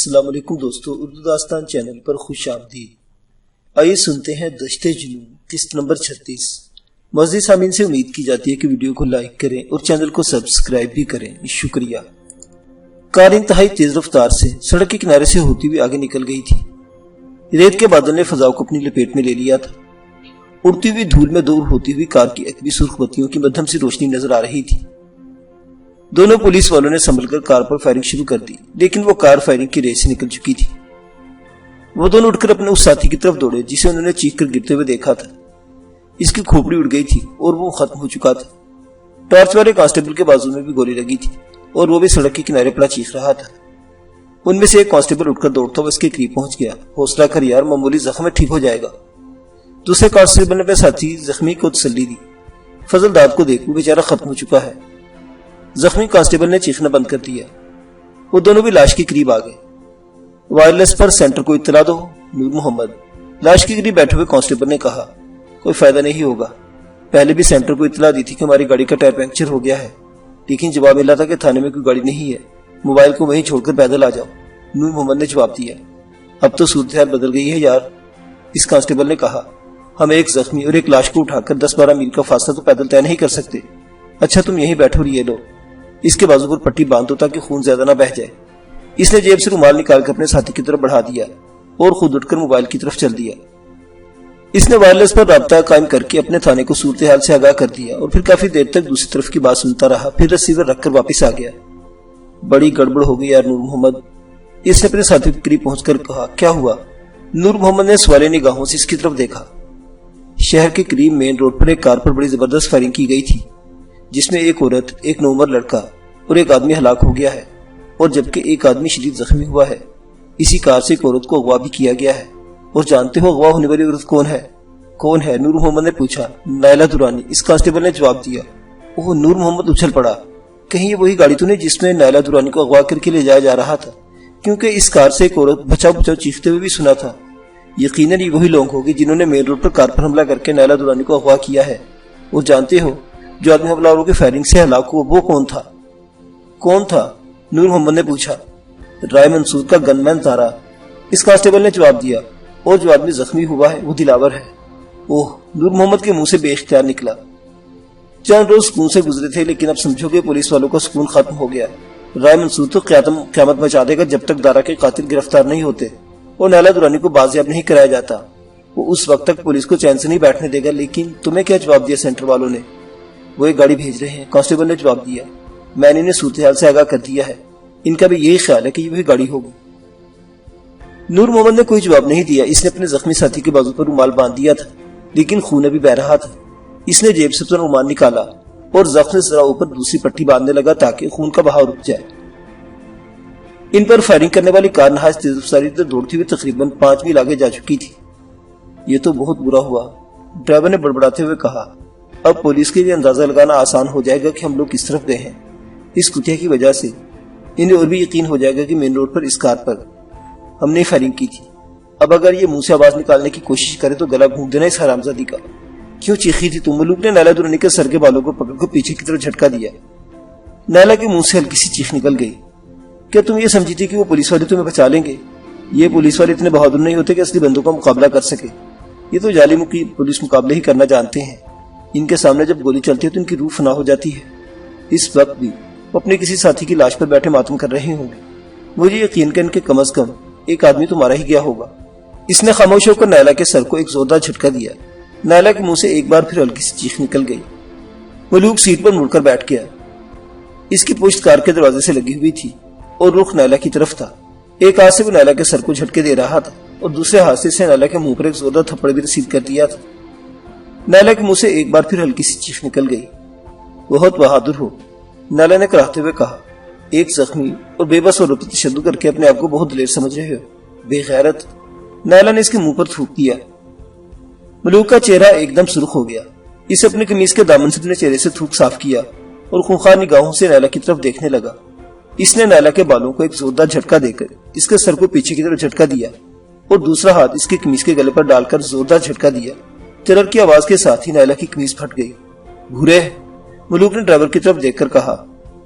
السلام علیکم دوستو، اردو داستان چینل پر خوش آمدید۔ آئیے سنتے ہیں دشت جنون قسط نمبر 36۔ معزز سامعین سے امید کی جاتی ہے کہ ویڈیو کو لائک کریں اور چینل کو سبسکرائب بھی کریں، شکریہ۔ کار انتہائی تیز رفتار سے سڑک کے کنارے سے ہوتی ہوئی آگے نکل گئی تھی۔ ریت کے بادل نے فضا کو اپنی لپیٹ میں لے لیا تھا۔ اڑتی ہوئی دھول میں دور ہوتی ہوئی کار کی عقبی سرخ بتیوں کی مدھم سی روشنی نظر آ رہی تھی۔ دونوں پولیس والوں نے سنبھل کر کار پر فائرنگ شروع کر دی، لیکن وہ کار فائرنگ کی ریس سے نکل چکی تھی۔ وہ دونوں اٹھ کر اپنے اس ساتھی کی طرف دوڑے جسے انہوں نے چیخ کر گرتے ہوئے دیکھا تھا۔ اس کی کھوپڑی اڑ گئی تھی اور وہ ختم ہو چکا تھا۔ ٹارچ والے کانسٹیبل کے بازو میں بھی گولی لگی تھی اور وہ بھی سڑک کے کنارے پڑا چیخ رہا تھا۔ ان میں سے ایک کانسٹیبل اٹھ کر دوڑتا ہوا اس کے قریب پہنچ گیا۔ حوصلہ کر یار، معمولی زخم ہے، ٹھیک ہو جائے گا۔ دوسرے کانسٹیبل نے اپنے ساتھی زخمی کو تسلی دی۔ فضل داد کو دیکھ، وہ بیچارہ ختم ہو چکا ہے۔ زخمی کانسٹیبل نے چیخنا بند کر دیا۔ وہ دونوں بھی لاش کے قریب آ گئے۔ وائرلیس پر سینٹر کو اطلاع دو، نور محمد، لاش کے قریب بیٹھے ہوئے کانسٹیبل نے کہا۔ کوئی فائدہ نہیں ہوگا، پہلے بھی سینٹر کو اطلاع دی تھی کہ ہماری گاڑی کا ٹائر پنکچر ہو گیا ہے، لیکن جواب ملا تھا کہ تھانے میں کوئی گاڑی نہیں ہے، موبائل کو وہیں چھوڑ کر پیدل آ جاؤ۔ نور محمد نے جواب دیا۔ اب تو صورتحال بدل گئی ہے یار، اس کانسٹیبل نے کہا۔ ہم ایک زخمی اور ایک لاش کو اٹھا کر 10-12 میل کا فاصلہ تو پیدل طے نہیں کر سکتے۔ اچھا تم یہیں بیٹھو اور یہ لو، اس کے بازو پر پٹی باندھ دو تاکہ خون زیادہ نہ بہہ جائے۔ اس نے جیب سے رومال نکال کر اپنے ساتھی کی طرف بڑھا دیا اور خود اٹھ کر موبائل کی طرف چل دیا۔ اس نے وائرلیس پر رابطہ قائم کر کے اپنے تھانے کو صورتحال سے آگاہ کر دیا اور پھر کافی دیر تک دوسری طرف کی بات سنتا رہا، پھر ریسیور رکھ کر واپس آ گیا۔ بڑی گڑبڑ ہو گئی یار نور محمد، اس نے اپنے ساتھی کے قریب پہنچ کر کہا۔ کیا ہوا؟ نور محمد نے سوالی نگاہوں سے اس کی طرف دیکھا۔ شہر کے قریب مین روڈ پر ایک کار پر بڑی زبردست فائرنگ کی گئی تھی، جس میں ایک عورت، ایک نوعمر لڑکا اور ایک آدمی ہلاک ہو گیا ہے، اور جبکہ ایک آدمی شدید زخمی ہوا ہے۔ اسی کار سے ایک عورت کو اغوا بھی کیا گیا ہے، اور جانتے ہو اغوا ہونے والی عورت کون ہے؟ کون ہے؟ نور محمد نے پوچھا۔ نائلہ درانی، اس کانسٹیبل نے جواب دیا۔ اوہ، نور محمد اچھل پڑا۔ کہیں یہ وہی گاڑی تو نہیں جس میں نائلہ درانی کو اغوا کر کے لے جایا جا رہا تھا؟ کیونکہ اس کار سے ایک عورت بچاؤ بچاؤ چیختے ہوئے بھی سنا تھا۔ یقیناً یہ وہی لوگ ہوگے جنہوں نے مین روڈ پر کار پر حملہ کر کے نائلہ درانی کو اغوا کیا ہے۔ اور جانتے ہو جو آدمی حملہ آوروں کی فائرنگ سے ہلاک ہوا وہ کون تھا؟ کون تھا؟ نور محمد نے پوچھا۔ رائے منصور کا گن مین تارا، اس کانسٹیبل نے جواب دیا۔ اور جو آدمی زخمی ہوا ہے وہ دلاور ہے۔ اوہ، نور محمد کے منہ سے بے اختیار نکلا۔ چند روز سکون سے گزرے تھے، لیکن اب سمجھو کہ پولیس والوں کا سکون ختم ہو گیا۔ رائے منصور تو قیامت مچا دے گا جب تک دارا کے قاتل گرفتار نہیں ہوتے اور نائلہ درانی کو بازیاب نہیں کرایا جاتا۔ وہ اس وقت تک پولیس کو چین سے نہیں بیٹھنے دے گا۔ لیکن تمہیں کیا جواب دیا سینٹر والوں نے؟ وہ ایک گاڑی بھیج رہے ہیں، کانسٹیبل نے جواب دیا۔ میں نے انہیں صورتحال سے آگاہ کر دیا ہے، ان کا بھی یہی خیال ہے کہ یہ وہی گاڑی ہوگی۔ نور محمد نے کوئی جواب نہیں دیا۔ اس نے اپنے زخمی ساتھی کے بازو پر رومال باندھ دیا تھا، لیکن خون ابھی بہہ رہا تھا۔ اس نے جیب سے اپنا رومال نکالا اور زخم سے ذرا اوپر دوسری پٹی باندھنے لگا تاکہ خون کا بہاؤ رک جائے۔ ان پر فائرنگ کرنے والی کار نہایت تیز رفتاری سے دوڑتی ہوئی تقریباً 5 میل آگے جا چکی تھی۔ یہ تو بہت برا ہوا، ڈرائیور نے بڑبڑاتے ہوئے کہا۔ اب پولیس کے لیے اندازہ لگانا آسان ہو جائے گا کہ ہم لوگ کس طرف گئے ہیں۔ اس کتیا کی وجہ سے انہیں اور بھی یقین ہو جائے گا کہ مین روڈ پر اس کار پر ہم نے فائرنگ کی تھی۔ اب اگر یہ منہ سے آواز نکالنے کی کوشش کرے تو گلا گھونٹ دینا اس حرامزادی کا۔ کیوں چیخی تھی تم؟ ملوک نے نائلہ درانی کے سر کے بالوں کو پکڑ کر پیچھے کی طرف جھٹکا دیا۔ نائلہ کے منہ سے ہلکی سی چیخ نکل گئی۔ کیا تم یہ سمجھی تھی کہ وہ پولیس والے تمہیں بچا لیں گے؟ یہ پولیس والے اتنے بہادر نہیں ہوتے کہ اصلی بندوں کا مقابلہ کر سکے۔ یہ تو جعلی پولیس مقابلے ہی کرنا جانتے ہیں۔ ان کے سامنے جب گولی چلتی ہے تو ان کی روح فنا ہو جاتی ہے۔ اس وقت بھی وہ اپنے کسی ساتھی کی لاش پر بیٹھے ماتم کر رہے ہوں گے۔ مجھے یقین کہ ان کے کم از کم ایک آدمی تو مارا ہی گیا ہوگا۔ اس نے خاموش ہو کر نائلہ کے سر کو ایک زوردار جھٹکا دیا۔ نائلہ کے منہ سے ایک بار پھر ہلکی سی چیخ نکل گئی۔ ملوک سیٹ پر مڑ کر بیٹھ گیا۔ اس کی پشت کار کے دروازے سے لگی ہوئی تھی اور رخ نائلہ کی طرف تھا۔ ایک ہاتھ سے وہ نائلہ کے سر کو جھٹکے دے رہا تھا اور دوسرے ہاتھ سے نائلہ کے منہ پر ایک زوردار تھپڑ بھی رسید کر دیا تھا۔ نائلہ کے منہ سے ایک بار پھر ہلکی سی چیخ نکل گئی۔ بہت بہادر ہو، نائلہ نے کراہتے ہوئے کہا۔ ایک زخمی اور بے بس عورت پر تشدد کر کے اپنے آپ کو بہت دلیر سمجھ رہے ہو، بے غیرت۔ نائلہ نے اس کے منہ پر تھوک دیا۔ ملوک کا چہرہ ایک دم سرخ ہو گیا۔ اسے اپنے قمیص کے دامن سے اپنے چہرے سے تھوک صاف کیا اور خونخوار نگاہوں سے نائلہ کی طرف دیکھنے لگا۔ اس نے نائلہ کے بالوں کو ایک زوردار جھٹکا دے کر اس کے سر کو پیچھے کی طرف جھٹکا دیا اور دوسرا ہاتھ اس کے قمیص کے گلے پر ڈال کر زوردار جھٹکا دیا۔ ترر کی آواز کے ساتھ ہی نائلہ کی قمیص پھٹ گئی۔ بھورے، ملوک نے ڈرائیور کی طرف دیکھ کر کہا۔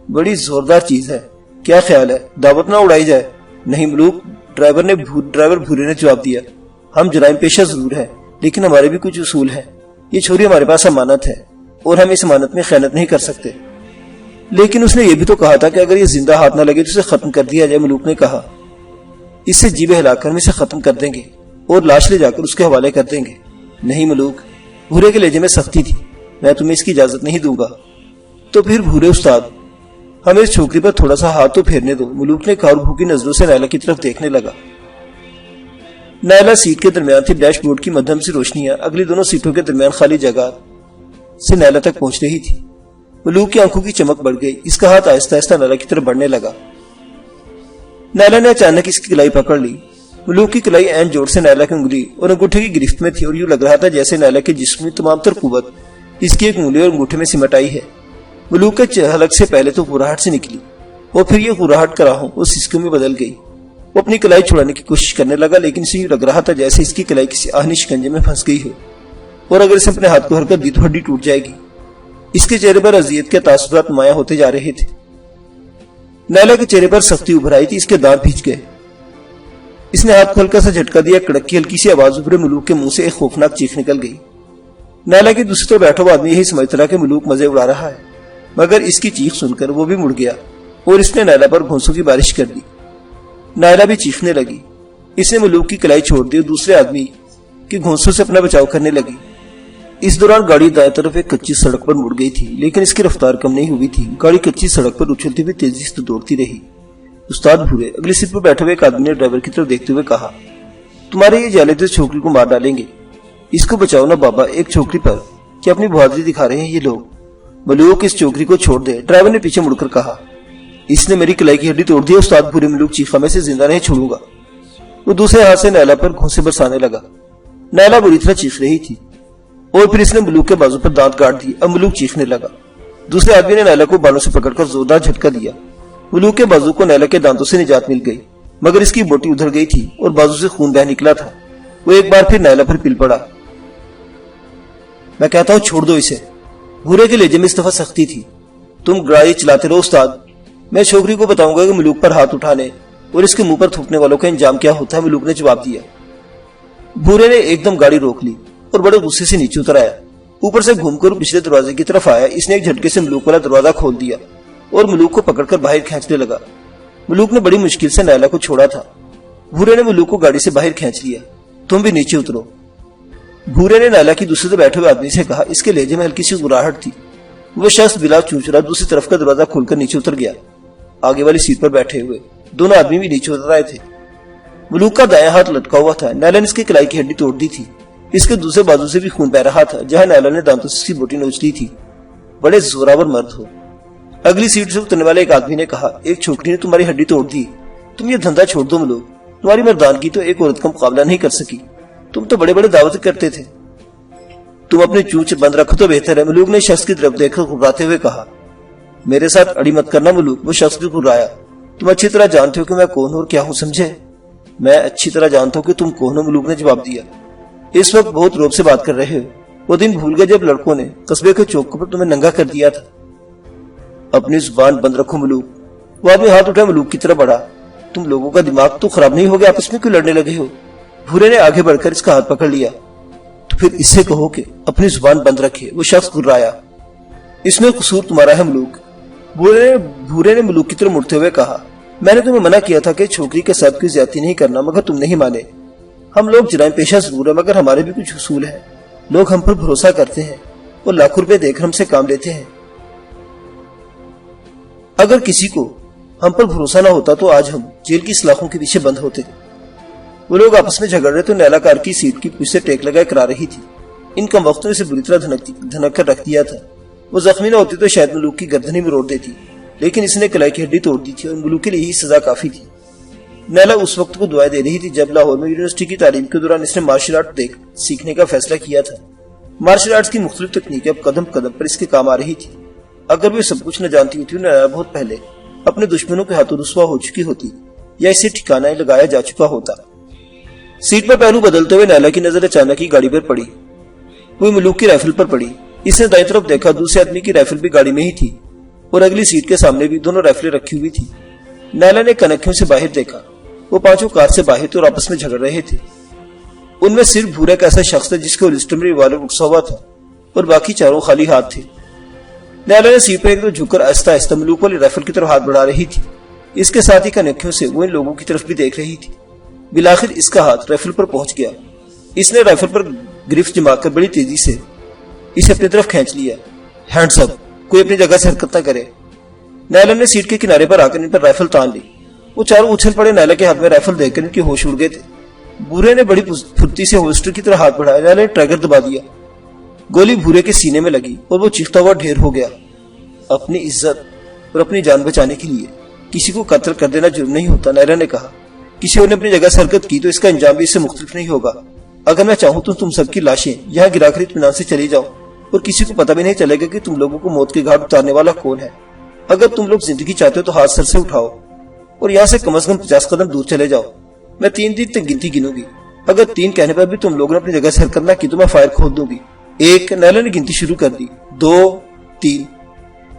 بڑی زوردار چیز ہے، کیا خیال ہے دعوت نہ اڑائی جائے؟ نہیں ملوک، ڈرائیور بھورے نے جواب دیا، ہم جرائم پیشہ ضرور ہیں لیکن ہمارے بھی کچھ اصول ہیں۔ یہ چھوری ہمارے پاس امانت ہے اور ہم اس امانت میں خیانت نہیں کر سکتے۔ لیکن اس نے یہ بھی تو کہا تھا کہ اگر یہ زندہ ہاتھ نہ لگے تو اسے ختم کر دیا جائے۔ ملوک نے کہا، اس سے جیبیں ہلا کر ہم اسے ختم کر دیں گے اور لاش لے جا کر اس کے حوالے کر دیں گے۔ نہیں ملوک، بھورے کے لہجے میں سختی تھی، میں تمہیں اس کی اجازت نہیں دوں گا۔ تو پھر بھورے استاد، ہمیں اس چھوکری پر تھوڑا سا ہاتھ تو پھیرنے دو، ملوک نے کہا اور بھوکی نظروں سے نیلا کی طرف دیکھنے لگا۔ نیلا سیٹ کے درمیان تھی، ڈیش بورڈ کی مدھم سی روشنیاں اگلی دونوں سیٹوں کے درمیان خالی جگہ سے نیلا تک پہنچ رہی تھی۔ ملوک کی آنکھوں کی چمک بڑھ گئی، اس کا ہاتھ آہستہ آہستہ نیلا کی طرف بڑھنے لگا۔ نیلا نے اچانک اس کی کلائی پکڑ لی۔ ملوک کی کلائی عین جوڑ سے نیلا کی انگلی اور انگوٹھے کی گرفت میں تھی اور یوں لگ رہا تھا جیسے نیلا کے جسم میں تمام تر قوت اس کی ایک انگلی اور انگوٹھے میں سمٹ آئی ہے۔ ملوک کے حلق سے پہلے تو قراہٹ سے نکلی اور پھر یہ قراہٹ کا راہوں اس سسکوں میں بدل گئی۔ وہ اپنی کلائی چھڑانے کی کوشش کرنے لگا لیکن اسے یوں لگ رہا تھا جیسے اس کی کلائی کسی آہنی شکنجے میں پھنس گئی ہو اور اگر اسے اپنے ہاتھ کو حرکت دی تو ہڈی ٹوٹ جائے گی۔ اس کے چہرے پر اذیت کے تاثرات نمایاں ہوتے جا رہے تھے۔ نیلا کے چہرے پر سختی ابھر آئی تھی، اس کے دانت بھیج گئے۔ اس نے ہاتھ کو ہلکا سا جھٹکا دیا، کڑک کی ہلکی سی آواز ابھرے، ملوک کے منہ سے ایک خوفناک چیخ نکل گئی۔ نیلا کی دوسری طرف بیٹھا ہوا آدمی یہی سمجھتا رہا کہ ملوک مزے اڑا رہا ہے، مگر اس کی چیخ سن کر وہ بھی مڑ گیا اور اس نے نیلا پر گھونسوں کی بارش کر دی۔ نیلا بھی چیخنے لگی۔ اس نے ملوک کی کلائی چھوڑ دی اور دوسرے آدمی کے گھونسوں سے اپنا بچاؤ کرنے لگی۔ اس دوران گاڑی دائیں طرف ایک کچی سڑک پر مڑ گئی تھی لیکن اس کی رفتار کم نہیں ہوئی تھی۔ گاڑی کچی سڑک پر اچھلتی ہوئی تیزی سے دوڑتی رہی۔ استاد بھورے، اگلی سیٹ پر بیٹھے ہوئے ایک آدمی نے ڈرائیور کی طرف دیکھتے ہوئے کہا، تمہارے یہ جالے تو چھوکری کو مار ڈالیں گے، اس کو بچاؤ نا بابا۔ ایک چھوکری پر کیا اپنی بہادری دکھا رہے ہیں یہ لوگ؟ ملوک اس چھوکری کو چھوڑ دے، ڈرائیور نے پیچھے مڑ کر کہا۔ اس نے میری کلائی کی ہڈی توڑ دی، استاد بھورے، ملوک چیخا، میں سے زندہ نہیں چھوڑوں گا۔ وہ دوسرے ہاتھ سے نیلا پر گھونسے برسانے لگا۔ نیلا بری طرح چیخ رہی تھی اور پھر اس نے ملوک کے بازو پر دانت کاٹ دی۔ اب ملوک چیخنے لگا۔ دوسرے آدمی نے نیلا کو بالوں سے پکڑ کر زوردار جھٹکا دیا۔ ملوک کے بازو کو نیلا کے دانتوں سے نجات مل گئی مگر اس کی بوٹی ادھر گئی تھی اور بازو سے خون بہہ نکلا تھا۔ وہ ایک بار پھر نیلا پر پل پڑا۔ میں کہتا ہوں چھوڑ دو اسے۔ بھورے کے لہجے میں اس دفعہ سختی تھی۔ تم گاڑی چلاتے رہو استاد، میں چھوکری کو بتاؤں گا کہ ملوک پر ہاتھ اٹھانے اور اس کے منہ پر تھوکنے والوں کا انجام کیا ہوتا ہے، ملوک نے جواب دیا۔ بھورے نے ایک دم گاڑی روک لی اور بڑے غصے سے نیچے اتر آیا۔ اوپر سے گھوم کر پچھلے دروازے کی طرف آیا۔ اس نے ایک جھٹکے سے ملوک والا دروازہ کھول دیا اور ملوک کو پکڑ کر باہر کھینچنے لگا۔ ملوک نے بڑی مشکل سے نیلا کو چھوڑا تھا۔ بھورے نے ملوک کو گاڑی سے باہر کھینچ لیا۔ تم بھی نیچے اترو، بھورے نے نیلا کی دوسرے طرف بیٹھے ہوئے آدمی سے کہا۔ اس کے لہجے میں ہلکی سی گراہٹ تھی۔ وہ شخص بلا چونچرا دوسری طرف کا دروازہ کھول کر نیچے اتر گیا۔ آگے والی سیٹ پر بیٹھے ہوئے دونوں آدمی بھی نیچے اتر آئے تھے۔ ملوک کا دایاں ہاتھ لٹکا ہوا تھا، نیلا نے اس کی کلائی کی ہڈی توڑ دی تھی۔ اس کے دوسرے بازو سے بھی خون بہ رہا تھا جہاں نیلا نے دانتوں سے اس کی بوٹی نوچ لی تھی۔ بڑے زوراور مرد ہو، اگلی سیٹ سے اترنے والے ایک آدمی نے کہا۔ ایک چھوکری نے تمہاری ہڈی توڑ دی، تم یہ دھندا چھوڑ دو ملوک، تمہاری مردانگی تو ایک عورت کا مقابلہ نہیں کر سکی، تم تو بڑے بڑے دعوت کرتے تھے، تم اپنے چونچ بند رکھو تو بہتر ہے، ملوک نے شخص کی طرف دیکھ کر گھبراتے ہوئے کہا۔ میرے ساتھ اڑی مت کرنا ملوک، وہ شخص بھی گھبرایا۔ تم اچھی طرح جانتے ہو کہ میں کون ہوں اور کیا ہوں، سمجھے؟ میں اچھی طرح جانتا ہوں کہ تم کون ہو، ملوک نے جواب دیا۔ اس وقت بہت روب سے بات کر رہے ہو، وہ دن بھول گئے جب لڑکوں نے قصبے کے چوک پر تمہیں ننگا کر دیا تھا۔ اپنی زبان بند رکھو ملوک، وہ آدمی ہاتھ اٹھا ملوک کی طرف بڑھا۔ تم لوگوں کا دماغ تو خراب نہیں ہو گیا، آپس میں کیوں لڑنے لگے ہو؟ بھورے نے آگے بڑھ کر اس کا ہاتھ پکڑ لیا۔ تو پھر اس سے کہو کہ اپنی زبان بند رکھے، وہ شخص گھرایا۔ اس میں قصور تمہارا ہے ملوک، بھورے نے ملوک کی طرف مڑتے ہوئے کہا۔ میں نے تمہیں منع کیا تھا کہ چھوکری کے ساتھ کوئی زیادتی نہیں کرنا مگر تم نہیں مانے۔ ہم لوگ جرائم پیشہ ضرور ہیں مگر ہمارے بھی کچھ اصول ہیں، لوگ ہم پر بھروسہ کرتے ہیں اور لاکھوں روپے دے کر ہم سے کام لیتے ہیں۔ اگر کسی کو ہم پر بھروسہ نہ ہوتا تو آج ہم جیل کی سلاخوں کے پیچھے بند ہوتے۔ وہ لوگ آپس میں جھگڑ رہے تو نیلا کار کی سیٹ کی پوچھ سے ٹیک لگائے کرا رہی تھی۔ ان کم وقتوں نے اسے بری طرح دھنک کر رکھ دیا تھا۔ وہ زخمی نہ ہوتی تو شاید ملوک کی گردن ہی میں روڑ دیتی، لیکن اس نے کلائی کی ہڈی توڑ دی تھی اور ملوک کے لیے ہی سزا کافی تھی۔ نیلا اس وقت کو دعائیں دے رہی تھی جب لاہور میں یونیورسٹی کی تعلیم کے دوران اس نے مارشل آرٹ سیکھنے کا فیصلہ کیا تھا۔ مارشل آرٹس کی مختلف تکنیکیں اب قدم قدم پر اس کے کام آ رہی تھی۔ اگر وہ سب کچھ نہ جانتی ہوتی نیلا بہت پہلے اپنے دشمنوں کے ہاتھوں رسوا ہو چکی ہوتی یا اسے ٹھکانہ لگایا جا چکا ہوتا۔ سیٹ پر پہلو بدلتے ہوئے نیلا کی نظر اچانک ہی گاڑی پر پڑی، وہ ملوک کی رائفل پر پڑی۔ اس نے دائیں طرف دیکھا، دوسرے آدمی کی رائفل بھی گاڑی میں ہی تھی اور اگلی سیٹ کے سامنے بھی دونوں رائفلیں رکھی ہوئی تھی۔ نیلا نے کنکھیوں سے باہر دیکھا، وہ پانچوں کار سے باہر تھے اور آپس میں جھگڑ رہے تھے۔ ان میں صرف بھورا ایک ایسا شخص تھا جس کے ہولسٹر میں ریوالور رکھا ہوا تھا اور باقی چاروں خالی ہاتھ تھے۔ نیلا نے سیٹ پر ایک دو جھک کر آہستہ آہستہ ملوک والی رائفل کی طرف ہاتھ بڑھا رہی تھی۔ اس کے ساتھ ہی کنکھیوں سے وہ ان لوگوں کی طرف بھی دیکھ رہی تھی۔ بالآخر اس کا ہاتھ رائفل پر پہنچ گیا۔ اس نے رائفل پر گرفت جما کر بڑی تیزی سے اسے اپنی طرف کھینچ لیا۔ ہینڈز اپ، کوئی اپنی جگہ سے حرکت نہ کرے۔ نیلا نے سیٹ کے کنارے پر آ کر ان پر رائفل تان لی۔ وہ چاروں اچھل پڑے۔ نیلا کے ہاتھ میں رائفل دیکھ کر ان کے ہوش اڑ گئے تھے۔ بھورے نے بڑی پھرتی سے ہولسٹر کی طرف ہاتھ بڑھایا۔ نیلا نے ٹریگر دبا دیا۔ گولی بھورے کے سینے میں لگی اور وہ چیختا ہوا ڈھیر ہو گیا۔ اپنی عزت اور اپنی جان بچانے کے لیے کسی کو قتل کر دینا جرم نہیں ہوتا، نیلا نے کہا۔ کسی اور نے اپنی جگہ سے حرکت کی تو اس کا انجام بھی اس سے مختلف نہیں ہوگا۔ اگر میں چاہوں تو تم سب کی لاشیں یہاں گرا کر اطمینان سے چلی جاؤ اور کسی کو پتہ بھی نہیں چلے گا کہ تم لوگوں کو موت کے گھاٹ اتارنے والا کون ہے۔ اگر تم لوگ زندگی چاہتے ہو تو ہاتھ سر سے اٹھاؤ اور یہاں سے کم از کم 50 قدم دور چلے جاؤ۔ میں 3 دن تک گنتی گنوں گی۔ اگر 3 کہنے پر بھی تم لوگوں نے اپنی جگہ سے حرکت نہ کی تو میں فائر کھول دوں گی۔ 1، نیلا نے گنتی شروع کر دی۔ 2، 3۔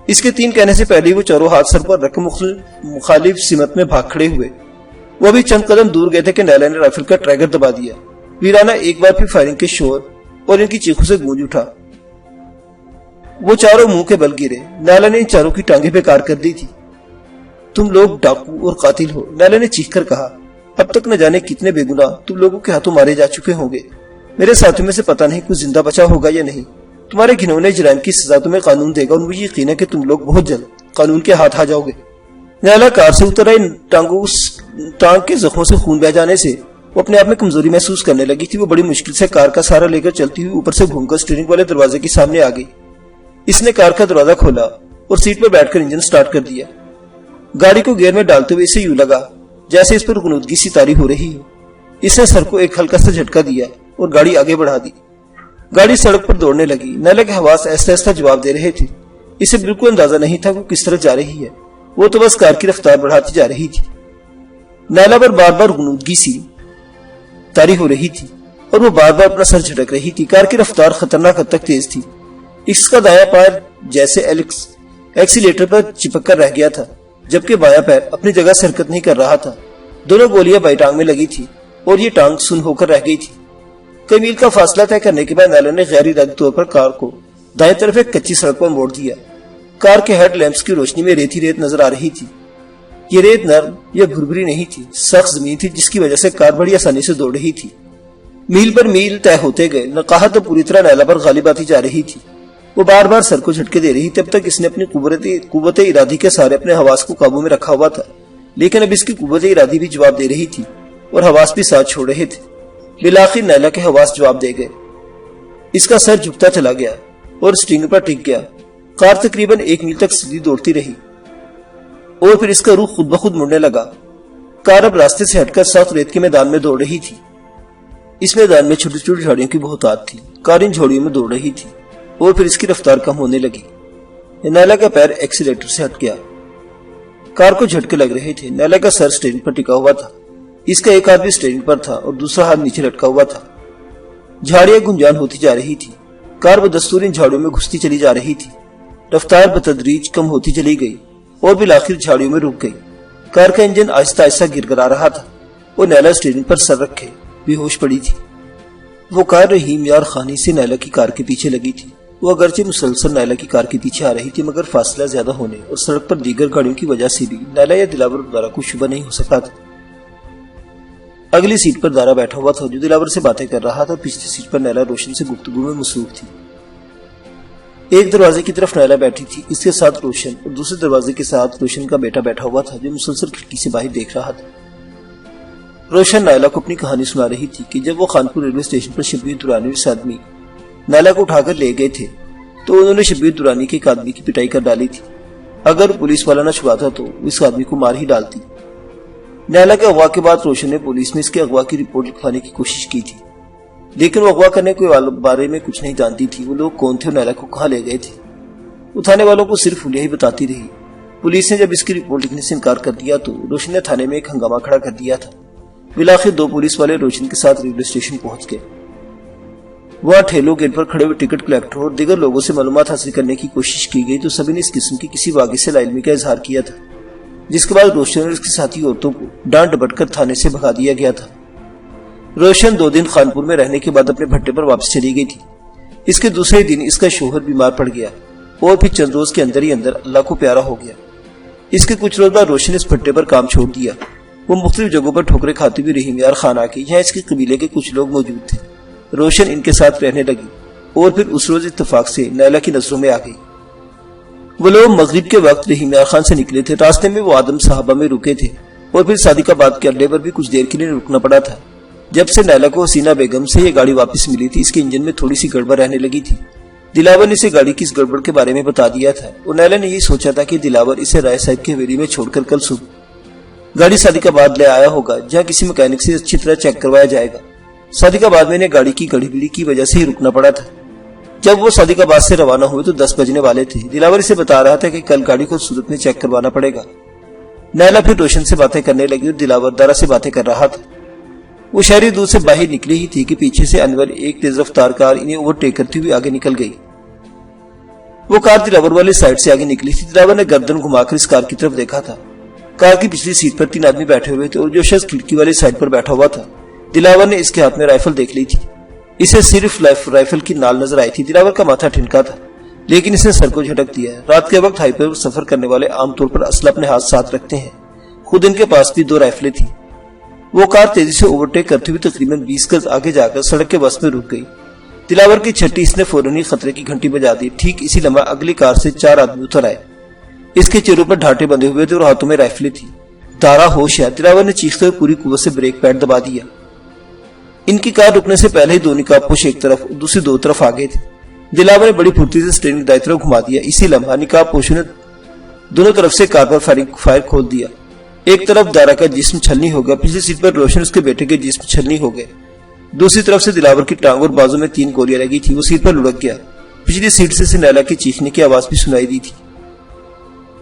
اس کے 3 کہنے سے پہلے وہ چاروں ہاتھ سر پر رکھ مخالف سمت میں بھاگ کھڑے ہوئے۔ وہ ابھی چند قدم دور گئے تھے کہ نیلا نے رائفل کا ٹریگر دبا دیا۔ ویرانہ ایک بار پھر فائرنگ کے شور اور ان کی چیخوں سے گونج اٹھا۔ وہ چاروں منہ کے بل گرے۔ نیلا نے ان چاروں کی ٹانگیں بیکار کر دی تھی۔ تم لوگ ڈاکو اور قاتل ہو، نیلا نے چیخ کر کہا۔ اب تک نہ جانے کتنے بے گناہ تم لوگوں کے ہاتھوں مارے جا چکے ہوں گے۔ میرے ساتھیوں میں سے پتہ نہیں کوئی زندہ بچا ہوگا یا نہیں۔ تمہارے گھنونے جرائم کی سزا تمہیں قانون دے گا اور مجھے یقین ہے کہ تم لوگ بہت جلد قانون کے ہاتھ آ جاؤ گے۔ نیلا کار سے اتر آئی۔ ٹانگ کے زخموں سے خون بہ جانے سے وہ اپنے آپ میں کمزوری محسوس کرنے لگی تھی۔ وہ بڑی مشکل سے کار کا سہارا لے کر چلتی ہوئی اوپر سے گھوم کر اسٹیئرنگ والے دروازے کے سامنے آ گئی۔ اس نے کار کا دروازہ کھولا اور سیٹ پر بیٹھ کر انجن سٹارٹ کر دیا۔ گاڑی کو گیئر میں ڈالتے ہوئے اسے یوں لگا جیسے اس پر غنودگی سی طاری ہو رہی ہے۔ اس نے سر کو ایک ہلکا سا جھٹکا دیا اور گاڑی آگے بڑھا دی۔ گاڑی سڑک پر دوڑنے لگی۔ نیلا کے حواس آہستہ آہستہ جواب دے رہے تھے۔ اسے بالکل اندازہ نہیں تھا کہ وہ کس طرف جا رہی ہے۔ وہ تو بس کار کی رفتار بڑھاتی جا رہی تھی۔ نیلا پر بار بار غنودگی سی طاری ہو رہی تھی اور وہ بار بار اپنا سر جھٹک رہی تھی۔ کار کی رفتار خطرناک حد تک تیز تھی۔ اس کا دایاں پیر جیسے ایکسیلیٹر پر چپک کر رہ گیا تھا جبکہ بایاں پیر اپنی جگہ سے حرکت نہیں کر رہا تھا۔ دونوں گولیاں بائیں ٹانگ میں لگی تھی اور یہ ٹانگ سن ہو کر رہ گئی تھی۔ کئی میل کا فاصلہ طے کرنے کے بعد نیلا نے غیر ارادی طور پر کار کو دائیں طرف ایک کچی سڑک پر موڑ دیا۔ کار کے ہیڈ لیمپس کی روشنی میں ریت ہی ریت نظر آ رہی تھی۔ یہ ریت نرم یا بھربھری نہیں تھی، سخت زمین تھی جس کی وجہ سے کار بڑی آسانی سے دوڑ رہی تھی۔ میل پر میل طے ہوتے گئے، نقاہت پوری طرح نیلا پر غالب آتی جا رہی تھی۔ وہ بار بار سر کو جھٹکے دے رہی تھی۔ اب تک اس نے اپنی قوت ارادی کے سارے اپنے حواس کو قابو میں رکھا ہوا تھا، لیکن اب اس کی قوت ارادی بھی جواب دے رہی تھی اور حواس بھی ساتھ چھوڑ رہے تھے۔ بالآخر نیلا کے حواس جواب دے گئے۔ اس کا سر جھکتا چلا گیا اور اسٹیئرنگ پر ٹک گیا۔ کار تقریباً 1 میل تک سیدھی دوڑتی رہی اور پھر اس کا رخ خود بخود مڑنے لگا۔ کار اب راستے سے ہٹ کر سخت ریت کے میدان میں دوڑ رہی تھی۔ اس میدان میں چھوٹی چھوٹی جھاڑیوں کی بہتات تھی۔ کار ان جھاڑیوں میں دوڑ رہی تھی اور پھر اس کی رفتار کم ہونے لگی۔ نیلا کا پیر ایکسیلیٹر سے ہٹ گیا۔ کار کو جھٹکے لگ رہے تھے۔ نیلا کا سر اسٹیئرنگ پر ٹکا ہوا تھا۔ اس کا ایک ہاتھ بھی اسٹیئرنگ پر تھا اور دوسرا ہاتھ نیچے لٹکا ہوا تھا۔ جھاڑیاں گنجان ہوتی جا رہی تھی۔ کار بدستور ان جھاڑیوں میں گھستی چلی جا رہی تھی۔ رفتار بتدریج کم ہوتی چلی گئی اور بالآخر جھاڑیوں میں رک گئی۔ کار کا انجن آہستہ آہستہ گرگرا رہا تھا اور نیلا اسٹیئرنگ پر سر رکھے بے ہوش پڑی تھی۔ وہ کار رحیم یار خانی سے نیلا کی کار کے پیچھے لگی تھی۔ وہ اگرچہ مسلسل نیلا کی کار کے پیچھے آ رہی تھی مگر فاصلہ زیادہ ہونے اور سڑک پر دیگر گاڑیوں کی وجہ سے بھی نیلا یا دلاور دارا کو شبہ نہیں ہو سکا تھا۔ اگلی سیٹ پر دارا بیٹھا ہوا تھا جو دلاور سے باتیں کر رہا تھا۔ پچھلی سیٹ پر نیلا روشن سے گفتگو میں مصروف تھی۔ ایک دروازے کی طرف نیلا بیٹھی تھی، اس کے ساتھ روشن، اور دوسرے دروازے کے ساتھ روشن کا بیٹا بیٹھا ہوا تھا جو مسلسل کھڑکی سے باہر دیکھ رہا تھا۔ روشن نیلا کو اپنی کہانی سنا رہی تھی کہ جب وہ خانپور ریلوے اسٹیشن پر شبیر درانی اس آدمی نیلا کو اٹھا کر لے گئے تھے تو انہوں نے شبیر درانی کے ایک آدمی کی پٹائی کر ڈالی تھی۔ اگر پولیس والا نہ چھپاتا تو اس آدمی کو مار ہی ڈالتی۔ نیلا کے اغوا کے بعد روشن نے پولیس میں اس کے اغوا کی رپورٹ لکھوانے کی کوشش کی تھی، لیکن وہ اغوا کرنے کے بارے میں کچھ نہیں جانتی تھی۔ وہ لوگ کون تھے اور نیلا کو کہاں لے گئے تھے، اٹھانے والوں کو صرف حلیہ ہی بتاتی رہی۔ پولیس نے جب اس کی رپورٹ لکھنے سے انکار کر دیا تو روشن نے تھانے میں ایک ہنگامہ کھڑا کر دیا تھا۔ بالآخر 2 پولیس والے روشن کے ساتھ ریلوے اسٹیشن پہنچ گئے۔ وہاں ٹھیلوں گیٹ پر کھڑے ہوئے ٹکٹ کلیکٹر اور دیگر لوگوں سے معلومات حاصل کرنے کی کوشش کی گئی تو سبھی نے اس قسم کی کسی واقعے سے لا علمی کا اظہار کیا تھا۔ جس کے بعد روشن اور اس کے ساتھی عورتوں کو ڈانٹ ڈپٹ کر تھانے سے بھگا دیا گیا تھا۔ روشن 2 دن خانپور میں رہنے کے بعد اپنے بھٹے پر واپس چلی گئی تھی۔ اس کے دوسرے دن اس کا شوہر بیمار پڑ گیا اور پھر چند روز کے اندر ہی اندر اللہ کو پیارا ہو گیا۔ اس کے کچھ روز بعد روشن اس بھٹے پر کام چھوڑ دیا۔ وہ مختلف جگہوں پر ٹھوکریں کھاتی ہوئی رحیم یار خان آ گئی۔ یہاں اس کے قبیلے کے کچھ لوگ موجود تھے۔ روشن ان کے ساتھ رہنے لگی اور پھر اس روز اتفاق سے نیلا کی نظروں میں آ گئی۔ وہ لوگ مغرب کے وقت رحیم یار خان سے نکلے تھے۔ راستے میں وہ آدم صحابہ میں رکے تھے اور پھر صادق آباد کے اڈے پر بھی کچھ دیر کے لیے رکنا پڑا تھا۔ جب سے نیلا کو حسینہ بیگم سے یہ گاڑی واپس ملی تھی، اس کے انجن میں تھوڑی سی گڑبڑ رہنے لگی تھی۔ دلاور نے اسے گاڑی کی اس گڑبڑ کے بارے میں بتا دیا تھا اور نیلا نے یہی سوچا تھا کہ دلاور اسے رائے صاحب کی حویلی میں چھوڑ کر کل صبح گاڑی صادق آباد لے آیا ہوگا، جہاں کسی مکینک سے اچھی طرح چیک کروایا جائے گا۔ صادق آباد میں انہیں گاڑی کی گڑی بڑی کی وجہ سے ہی رکنا پڑا تھا۔ جب وہ صادق آباد سے روانہ ہوئے تو 10 بجنے والے تھے۔ دلاور اسے بتا رہا تھا کہ کل گاڑی کو صورت میں چیک کروانا پڑے گا۔ نیلا پھر روشن سے باتیں کرنے لگی اور دلاور دارا سے باتیں کر رہا تھا۔ وہ شہری دور سے باہر نکلی ہی تھی کہ پیچھے سے انور ایک تیز رفتار کار انہیں اوورٹیک کرتی ہوئی آگے نکل گئی۔ وہ کار دلاور والے سائڈ سے آگے نکلی تھی۔ دلاور نے گردن گھما کر اس کار کی طرف دیکھا تھا۔ کار کی پچھلی سیٹ پر 3 آدمی بیٹھے ہوئے تھے اور جو شخص کھڑکی والی سائڈ پر بیٹھا ہوا تھا، دلاور نے اس کے ہاتھ میں رائفل دیکھ لی تھی۔ اسے صرف رائفل کی نال نظر آئی تھی۔ دلاور کا ماتھا ٹھنکا تھا لیکن اس نے سر کو جھٹک دیا۔ رات کے وقت ہائی وے پر سفر کرنے والے عام طور پر اسلحہ اپنے ہاتھ ساتھ رکھتے ہیں۔ خود ان کے پاس بھی 2 رائفلیں تھیں۔ وہ کار تیزی سے اوورٹیک کرتے ہوئے تقریباً 20 گز آگے جا کر سڑک کے وسط میں رک گئی۔ دلاور کی چھٹی اس نے فوراً ہی خطرے کی گھنٹی بجا دی۔ ٹھیک اسی لمحہ اگلی کار سے 4 آدمی اتر آئے۔ اس کے چہروں پر ڈھانٹے بندھے ہوئے تھے اور ہاتھوں میں رائفلیں تھی۔ دارا ہوش ہے، دلاور نے چیختے ہوئے پوری قوت سے بریک پیڈ دبا دیا۔ ان کی کار رکنے سے پہلے ہی 2 نقاب پوش ایک طرف اور دوسری 2 طرف آگے تھے۔ دلاور نے بڑی پھرتی سے اسٹیئرنگ دائیں طرف گھما دیا۔ اسی لمحہ نقاب پوشوں نے دونوں طرف سے کار پر فائر کھول دیا۔ ایک طرف دارا کا جسم چھلنی ہو گیا، پچھلی سیٹ پر روشن اس کے بیٹے کے جسم چھلنی ہو گئے۔ دوسری طرف سے دلاور کی ٹانگ اور بازو میں 3 گولیاں لگی تھی۔ وہ سیٹ پر لڑک گیا۔ پچھلی سیٹ سے نیلا کی چیخنے کی آواز بھی سنائی دی تھی۔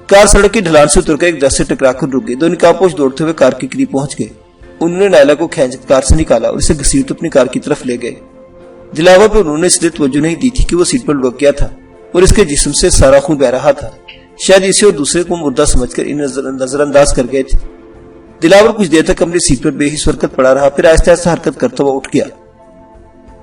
کار سڑک کی ڈھلان سے اتر کر ایک درخت سے ٹکرا کر رک گئی۔ 2 نقاب پوش دوڑتے ہوئے کار کے قریب پہنچ گئے۔ انہوں نے نیلا کو کھینچ کار سے نکالا اور اسے گھسیٹ اپنی کار کی طرف لے گئے۔ دلاور پر انہوں نے اس لیے توجہ نہیں دی تھی کہ وہ سیٹ پر لڑک گیا تھا اور اس کے جسم سے سارا خون بہ رہا تھا۔ شاید اسے اور دوسرے کو مردہ سمجھ کر انہیں نظر انداز کر گئے تھے۔ دلاور کچھ دیر تک اپنی سیٹ پر بے حس حرکت پڑا رہا، پھر آہستہ آہستہ حرکت کرتا ہوا اٹھ گیا۔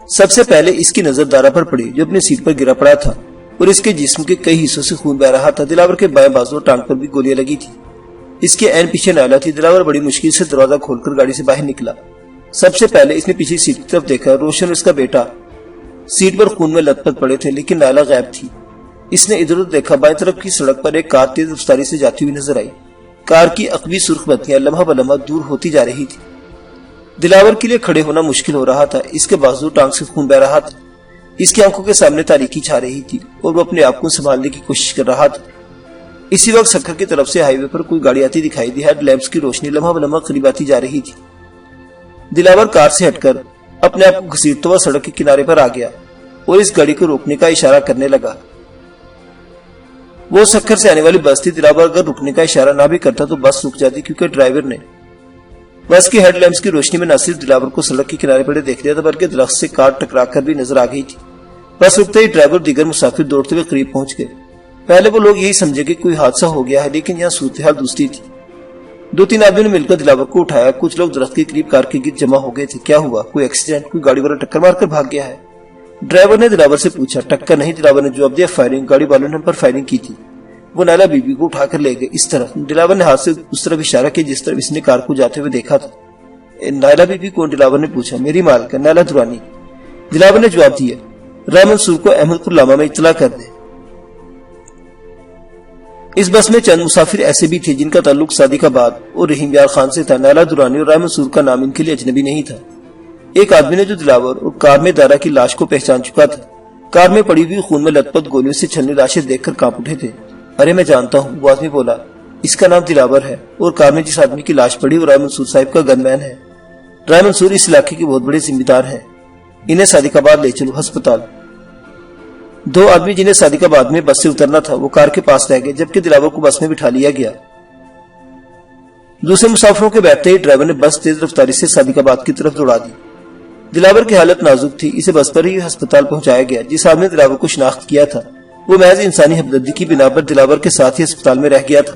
سب سے پہلے اس کی نظر دارا پر پڑی جو اپنی سیٹ پر گرا پڑا تھا اور اس کے جسم کے کئی حصوں سے خون بہ رہا تھا۔ دلاور کے بائیں بازو اور ٹانگ پر بھی گولیاں لگی تھی۔ اس کے عین پیچھے نیلا تھی۔ دلاور بڑی مشکل سے دروازہ کھول کر گاڑی سے باہر نکلا۔ سب سے پہلے اس نے پیچھے سیٹ کی طرف دیکھا۔ روشن اور اس کا بیٹا سیٹ پر خون میں لت پت پڑے تھے لیکن نیلا غائب تھی۔ اس نے ادھر ادھر دیکھا۔ بائیں طرف کی سڑک پر ایک کار تیز رفتاری سے جاتی ہوئی نظر آئی۔ کار کی عقبی سرخ بتیاں لمحہ بلمحہ دور ہوتی جا رہی تھی۔ دلاور کے لیے کھڑے ہونا مشکل ہو رہا تھا۔ اس کے بازو ٹانگ سے خون بہ رہا تھا۔ اس کی آنکھوں کے سامنے تاریکی چھا رہی تھی اور وہ اپنے آپ کو سنبھالنے کی کوشش کر رہا تھا۔ اسی وقت سکھر کی طرف سے ہائی وے پر کوئی گاڑی آتی دکھائی دی۔ ہیڈ لیمپس کی روشنی لمحہ بلمحہ قریب آتی جا رہی تھی۔ دلاور کار سے ہٹ کر اپنے آپ کو گھسیٹتا ہوا سڑک کے کنارے پر آ گیا اور اس گاڑی کو روکنے کا اشارہ کرنے لگا۔ وہ سکھر سے آنے والی بس تھی۔ دلاور اگر رکنے کا اشارہ نہ بھی کرتا تو بس رک جاتی کیونکہ ڈرائیور نے بس کی ہیڈ لیمپس کی روشنی میں نہ صرف دلاور کو سڑک کے کنارے پڑے دیکھ لیا تھا بلکہ درخت سے کار ٹکرا کر بھی نظر آ گئی تھی۔ بس رکتے ہی ڈرائیور دیگر مسافر دوڑتے ہوئے قریب پہنچ گئے۔ پہلے وہ لوگ یہی سمجھے کہ کوئی حادثہ ہو گیا ہے لیکن یہاں صورتحال دوسری تھی۔ 2-3 آدمیوں نے مل کر دلاور کو اٹھایا۔ کچھ لوگ درخت کے قریب کار کے گرد جمع ہو گئے تھے۔ کیا ہوا؟ کوئی ایکسیڈنٹ؟ کوئی گاڑی والا ٹکر مار کر بھاگ گیا ہے؟ ڈرائیور نے دلاور سے پوچھا۔ ٹکر نہیں، دلاور نے جواب دیا، فائرنگ، گاڑی والوں نے ہم پر فائرنگ کی تھی۔ وہ نیلا بی بی کو اٹھا کر لے گئے۔ اس طرف دلاور نے ہاتھ سے اس طرف اشارہ کیا جس طرف اس نے کار کو جاتے ہوئے دیکھا تھا۔ نیلا بی بی کون؟ دلاور نے پوچھا۔ میری مالکہ نیلا درانی، دلاور نے جواب دیا۔ رائے منصور کو احمد پور لامہ میں اطلاع کر دے۔ اس بس میں چند مسافر ایسے بھی تھے جن کا تعلق صادق آباد اور رحیم یار خان سے تھا۔ نیلا درانی اور رائے منصور کا نام ان کے لیے اجنبی نہیں تھا۔ ایک آدمی نے جو دلاور اور کار میں دارا کی لاش کو پہچان چکا تھا۔ کار میں پڑی ہوئی خون میں لت پت گولیوں سے چھلنی لاشیں دیکھ کر کانپ اٹھے تھے۔ ارے میں جانتا ہوں، وہ آدمی بولا، اس کا نام دلاور ہے اور کار میں جس آدمی کی لاش پڑی وہ رائے منصور صاحب کا گن مین ہے۔ رائے منصور اس علاقے کے بہت بڑے ذمہ دار ہیں۔ انہیں صادق آباد لے چلو ہسپتال۔ 2 آدمی جنہیں صادق آباد میں بس سے اترنا تھا وہ کار کے پاس رہ گئے جبکہ دلاور کو بس میں بٹھا لیا گیا۔ دوسرے مسافروں کے بیٹھتے ہی ڈرائیور نے بس تیز رفتاری سے صادق آباد کی طرف دوڑا دی۔ دلاور کی حالت نازک تھی۔ اسے بس پر ہی ہسپتال پہنچایا گیا۔ جس آدمی نے دلاور کو شناخت کیا تھا وہ محض انسانی ہمدردی کی بنا پر دلاور کے ساتھ ہی ہسپتال میں رہ گیا تھا۔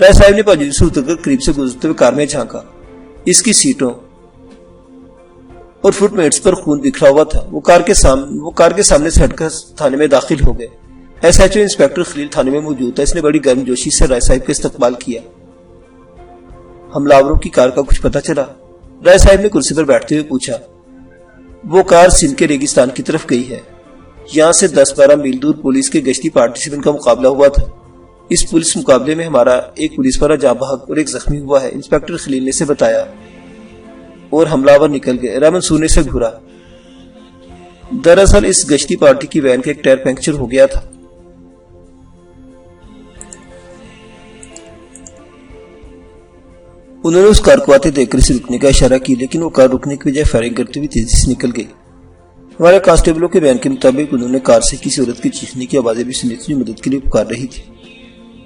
رائے صاحب نے پاجوری سے اتر کر قریب سے گزرتے ہوئے کار میں جھانکا۔ اس کی سیٹوں اور فٹ میٹس پر خون بکھرا ہوا تھا۔ وہ کار کے سامنے سے ہٹ کر تھانے میں داخل ہو گئے۔ ایس ایچ او انسپکٹر خلیل تھانے میں موجود تھا۔ اس نے بڑی گرم جوشی سے رائے صاحب کا استقبال کیا۔ حملہ آوروں کی کار کا کچھ پتہ چلا؟ رائے صاحب نے کرسی پر بیٹھتے ہوئے پوچھا۔ وہ کار سندھ کے ریگستان کی طرف گئی ہے۔ یہاں سے 10-12 میل دور پولیس کے گشتی پارٹی سے ان کا مقابلہ ہوا تھا۔ اس پولیس مقابلے میں ہمارا ایک پولیس والا جاں بحق اور ایک زخمی ہوا ہے، انسپکٹر خلیل نے اسے بتایا، اور حملہ آور نکل گئے۔ رحمت سونے سے گھورا۔ دراصل اس گشتی پارٹی کی وین کا ایک ٹائر پنکچر ہو گیا تھا۔ انہوں نے اس کار کو آتے دیکھ کر اسے رکنے کا اشارہ کی، لیکن وہ کار رکنے کی بجائے فائرنگ کرتے ہوئے تیزی سے نکل گئی۔ ہمارے کانسٹیبلوں کے بیان کے مطابق انہوں نے کار سے کسی عورت کی چیخنے کی آوازیں بھی سنی تھی جو مدد کے لیے پکار رہی تھی۔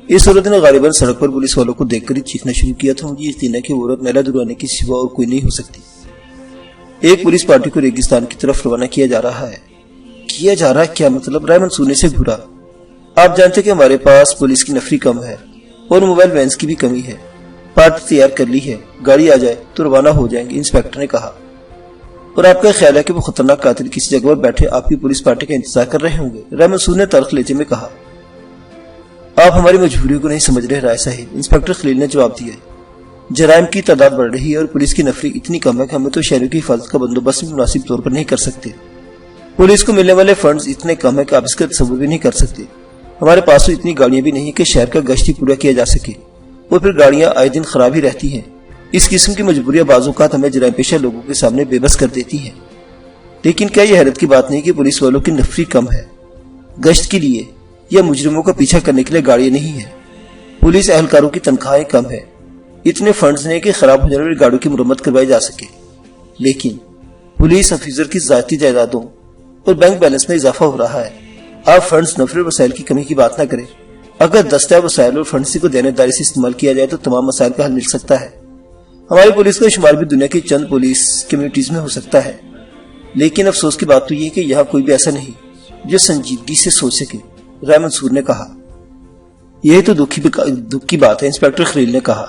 اس عورت نے غالباً سڑک پر پولیس والوں کو دیکھ کر ہی چیخنا شروع کیا تھا۔ مجھے یقین ہے کہ وہ عورت نیلا درانی کی سوا اور کوئی نہیں ہو سکتی۔ ایک پولیس پارٹی کو ریگستان کی طرف روانہ کیا جا رہا ہے۔ کیا جا رہا ہے کیا مطلب؟ رحمت سونے سے گھورا۔ آپ جانتے کہ ہمارے پاس پولیس کی نفری کم ہے اور موبائل وینز کی بھی کمی ہے۔ پارٹی تیار کر لی ہے، گاڑی آ جائے تو روانہ ہو جائیں گے، انسپکٹر نے کہا۔ اور آپ کا خیال ہے کہ وہ خطرناک قاتل کسی جگہ پر بیٹھے آپ کی پولیس پارٹی کا انتظار کر رہے ہوں گے؟ رحمت سور نے تلخ لہجے میں کہا۔ آپ ہماری مجبوریوں کو نہیں سمجھ رہے رائے صاحب، انسپکٹر خلیل نے جواب دیا۔ جرائم کی تعداد بڑھ رہی ہے اور پولیس کی نفری اتنی کم ہے کہ ہمیں تو شہریوں کی حفاظت کا بندوبست بھی مناسب طور پر نہیں کر سکتے۔ پولیس کو ملنے والے فنڈز اتنے کم ہیں کہ آپ اس کا تصور بھی نہیں کر سکتے۔ ہمارے پاس تو اتنی گاڑیاں بھی نہیں کہ شہر کا گشت ہی پورا کیا جا سکے، اور پھر گاڑیاں آئے دن خراب ہی رہتی ہیں۔ اس قسم کی مجبوریاں بعض اوقات ہمیں جرائم پیشہ لوگوں کے سامنے بے بس کر دیتی ہیں۔ لیکن کیا یہ حیرت کی بات نہیں کہ پولیس والوں کی نفری کم ہے؟ گشت کے لیے یا مجرموں کا پیچھا کرنے کے لیے گاڑیاں نہیں ہیں۔ پولیس اہلکاروں کی تنخواہیں کم ہے، اتنے فنڈز نہیں کہ خراب ہو جانے والی گاڑیوں کی مرمت کروائی جا سکے۔ لیکن پولیس افسر کی ذاتی جائیدادوں اور بینک بیلنس میں اضافہ ہو رہا ہے۔ آپ فنڈز، نفری اور وسائل کی کمی کی بات نہ کریں۔ اگر دستیاب وسائل اور فنڈز کو دیانتداری سے استعمال کیا جائے تو تمام مسائل کا حل مل سکتا ہے۔ ہماری پولیس کا شمار بھی دنیا کی چند پولیس کمیونٹیز میں ہو سکتا ہے، لیکن افسوس کی بات تو یہ کہ یہاں کوئی بھی ایسا نہیں جو سنجیدگی سے سوچ سکے، رائے منصور نے کہا۔ یہی تو دکھ کی بات ہے، انسپکٹر خلیل نے کہا۔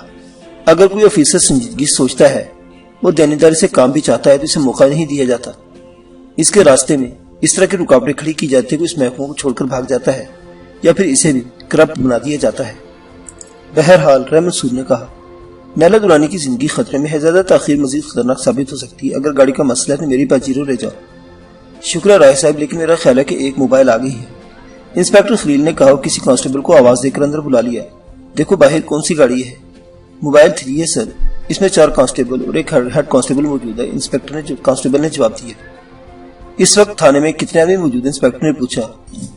اگر کوئی افیسر سنجیدگی سے سوچتا ہے اور دیانتداری سے کام بھی چاہتا ہے تو اسے موقع نہیں دیا جاتا۔ اس کے راستے میں اس طرح کی رکاوٹیں کھڑی کی جاتی ہے کہ اس محکموں کو چھوڑ کر بھاگ جاتا ہے یا پھر اسے بھی کرپٹ بنا دیا جاتا ہے۔ بہرحال رائے منصور نے کہا، نیلا درانی کی زندگی خطرے میں ہے، زیادہ تاخیر مزید خطرناک ثابت ہو سکتی ہے۔ اگر گاڑی کا مسئلہ ہے تو میری بات زیرو رہ جاؤ۔ شکریہ رائے صاحب، لیکن میرا خیال ہے کہ ایک موبائل آ گئی ہے۔ انسپکٹر خلیل نے کہا، کسی کانسٹیبل کو آواز دے کر اندر بلا لیا۔ دیکھو باہر کون سی گاڑی ہے؟ موبائل 3 ہے سر، اس میں 4 کانسٹیبل اور ایک ہیڈ کانسٹیبل موجود ہے، کانسٹیبل نے جواب دیا۔ اس وقت تھانے میں کتنے آدمی موجود ہیں؟ انسپکٹر نے پوچھا۔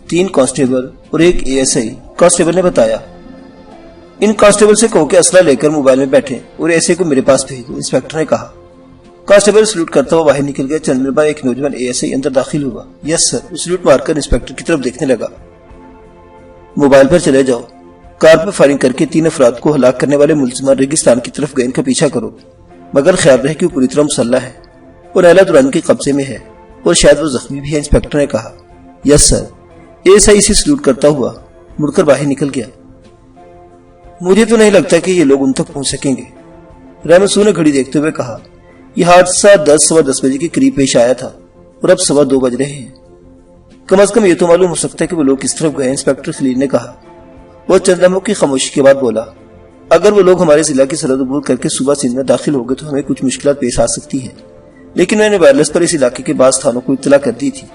3 کانسٹیبل اور ایک ASI، کانسٹیبل نے بتایا۔ ان کانسٹیبل سے کہو کہ اسلحہ لے کر موبائل میں بیٹھیں اور ASI کو میرے پاس بھیج دو، انسپکٹر نے کہا۔ کانسٹیبل سلوٹ کرتا ہوا باہر نکل گیا۔ چند منٹ بعد ایک نوجوان ASI اندر داخل ہوا۔ یس سر، وہ سلوٹ مار کر انسپکٹر کی طرف دیکھنے لگا۔ موبائل پر چلے جاؤ، کار پر فائرنگ کر کے 3 افراد کو ہلاک کرنے والے ملزمان ریگستان کی طرف گئے، ان کا پیچھا کرو، مگر خیال رہے کہ وہ پوری طرح مسلح ہے اور نیلا درانی کے قبضے میں ہے اور شاید وہ زخمی بھی ہے، انسپکٹر نے کہا۔ یس سر، ASI سے سلوٹ کرتا ہوا مڑ کر باہر نکل گیا۔ مجھے تو نہیں لگتا کہ یہ لوگ ان تک پہنچ سکیں گے، رائے منصور نے گھڑی دیکھتے ہوئے کہا۔ یہ حادثہ 10-10:15 بجے کے قریب پیش آیا تھا اور اب 2:15 بج رہے ہیں۔ کم از کم یہ تو معلوم ہو سکتا ہے کہ وہ لوگ کس طرف گئے، انسپکٹر خلیل نے کہا۔ وہ چند لمحوں کی خاموشی کے بعد بولا، اگر وہ لوگ ہمارے ضلع کی سرحد عبور کر کے صوبہ سندھ میں داخل ہو گئے تو ہمیں کچھ مشکلات پیش آ سکتی ہیں، لیکن میں نے وائرلیس پر اس علاقے کے بعض تھانوں کو اطلاع کر دی تھی۔